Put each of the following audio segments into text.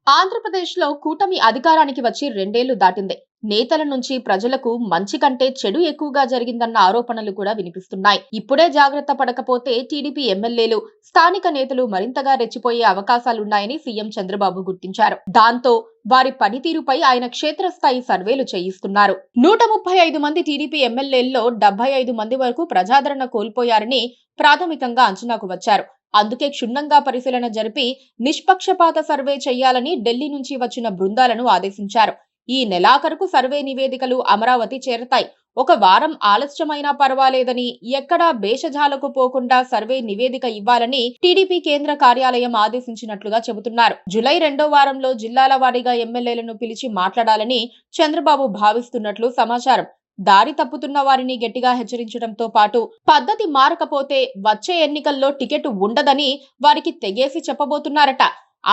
ఆంధ్రప్రదేశ్లో కూటమి అధికారానికి వచ్చి 2 ఏళ్లు దాటింది. నేతల నుంచి ప్రజలకు మంచి కంటే చెడు ఎక్కువగా జరిగిందన్న ఆరోపణలు కూడా వినిపిస్తున్నాయి. ఇప్పుడే జాగ్రత్త పడకపోతే టీడీపీ ఎమ్మెల్యేలు, స్థానిక నేతలు మరింతగా రెచ్చిపోయే అవకాశాలున్నాయని సీఎం చంద్రబాబు గుర్తించారు. దాంతో వారి పనితీరుపై ఆయన క్షేత్రస్థాయి సర్వేలు చేయిస్తున్నారు. 135 మంది టీడీపీ ఎమ్మెల్యేల్లో 75 మంది వరకు ప్రజాదరణ కోల్పోయారని ప్రాథమికంగా అంచనాకు వచ్చారు. అందుకే క్షుణ్ణంగా పరిశీలన జరిపి నిష్పక్షపాత సర్వే చేయాలని ఢిల్లీ నుంచి వచ్చిన బృందాలను ఆదేశించారు. ఈ నెలాఖరుకు సర్వే నివేదికలు అమరావతి చేరతాయి. ఒక వారం ఆలస్యమైనా పర్వాలేదని, ఎక్కడా భేషజాలకు పోకుండా సర్వే నివేదిక ఇవ్వాలని టీడీపీ కేంద్ర కార్యాలయం ఆదేశించినట్లుగా చెబుతున్నారు. జూలై 2వ వారంలో జిల్లాల వారీగా ఎమ్మెల్యేలను పిలిచి మాట్లాడాలని చంద్రబాబు భావిస్తున్నట్లు సమాచారం. దారి తప్పుతున్న వారిని గట్టిగా హెచ్చరించడంతో పాటు పద్ధతి మారకపోతే వచ్చే ఎన్నికల్లో టికెట్ ఉండదని వారికి తెగేసి చెప్పబోతున్నారట.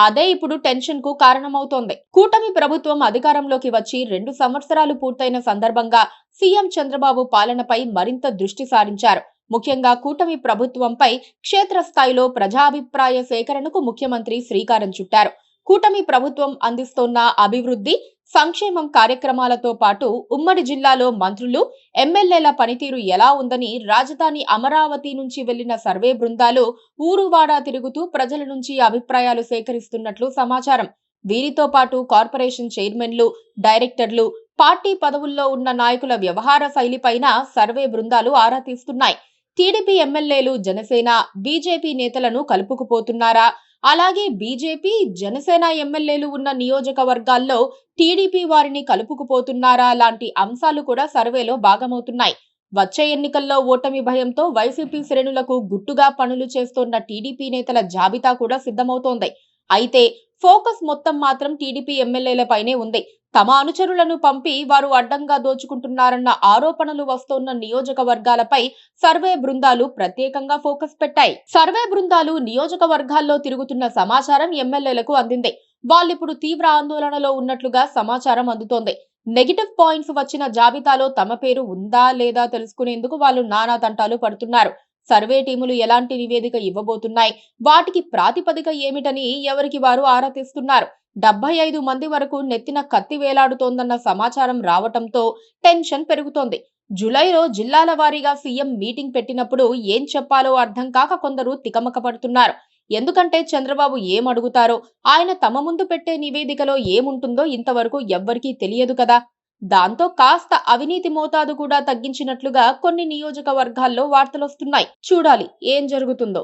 అదే ఇప్పుడు టెన్షన్ కు కారణమవుతోంది. కూటమి ప్రభుత్వం అధికారంలోకి వచ్చి 2 సంవత్సరాలు పూర్తయిన సందర్భంగా సీఎం చంద్రబాబు పాలనపై మరింత దృష్టి సారించారు. ముఖ్యంగా కూటమి ప్రభుత్వంపై క్షేత్రస్థాయిలో ప్రజాభిప్రాయ సేకరణకు ముఖ్యమంత్రి శ్రీకారం చుట్టారు. కూటమి ప్రభుత్వం అందిస్తోన్న అభివృద్ధి, సంక్షేమం కార్యక్రమాలతో పాటు ఉమ్మడి జిల్లాలో మంత్రులు, ఎమ్మెల్యేల పనితీరు ఎలా ఉందని రాజధాని అమరావతి నుంచి వెళ్లిన సర్వే బృందాలు ఊరువాడా తిరుగుతూ ప్రజల నుంచి అభిప్రాయాలు సేకరిస్తున్నట్లు సమాచారం. వీరితో పాటు కార్పొరేషన్ చైర్మన్లు, డైరెక్టర్లు, పార్టీ పదవుల్లో ఉన్న నాయకుల వ్యవహార శైలిపైన సర్వే బృందాలు ఆరా తీస్తున్నాయి. టీడీపీ ఎమ్మెల్యేలు జనసేన, బీజేపీ నేతలను కలుపుకుపోతున్నారా? అలాగే బీజేపీ, జనసేన ఎమ్మెల్యేలు ఉన్న నియోజకవర్గాల్లో టీడీపీ వారిని కలుపుకుపోతున్నారా లాంటి అంశాలు కూడా సర్వేలో భాగమవుతున్నాయి. వచ్చే ఎన్నికల్లో ఓటమి భయంతో వైసీపీ శ్రేణులకు గుట్టుగా పనులు చేస్తోన్న టీడీపీ నేతల జాబితా కూడా సిద్ధమవుతోంది. అయితే ఫోకస్ మొత్తం మాత్రం టీడీపీ ఎమ్మెల్యేలపైనే ఉంది. తమ అనుచరులను పంపి వారు అడ్డంగా దోచుకుంటున్నారన్న ఆరోపణలు వస్తోన్న నియోజకవర్గాలపై సర్వే బృందాలు ప్రత్యేకంగా ఫోకస్ పెట్టాయి. సర్వే బృందాలు నియోజకవర్గాల్లో తిరుగుతున్న సమాచారం ఎమ్మెల్యేలకు అందింది. వాళ్ళిప్పుడు తీవ్ర ఆందోళనలో ఉన్నట్లుగా సమాచారం అందుతోంది. నెగిటివ్ పాయింట్స్ వచ్చిన జాబితాలో తమ పేరు ఉందా లేదా తెలుసుకునేందుకు వాళ్ళు నానా తంటాలు పడుతున్నారు. సర్వే టీములు ఎలాంటి నివేదిక ఇవ్వబోతున్నాయి, వాటికి ప్రాతిపదిక ఏమిటని ఎవరికి వారు ఆరా తీస్తున్నారు. 75 మంది వరకు నెత్తిన కత్తి వేలాడుతోందన్న సమాచారం రావటంతో టెన్షన్ పెరుగుతోంది. జూలైలో జిల్లాల వారీగా సీఎం మీటింగ్ పెట్టినప్పుడు ఏం చెప్పాలో అర్థం కాక కొందరు తికమక పడుతున్నారు. ఎందుకంటే చంద్రబాబు ఏం అడుగుతారో, ఆయన తమ ముందు పెట్టే నివేదికలో ఏముంటుందో ఇంతవరకు ఎవ్వరికీ తెలియదు కదా. దాంతో కాస్త అవినీతి మోతాదు కూడా తగ్గించినట్లుగా కొన్ని నియోజకవర్గాల్లో వార్తలొస్తున్నాయి. చూడాలి ఏం జరుగుతుందో.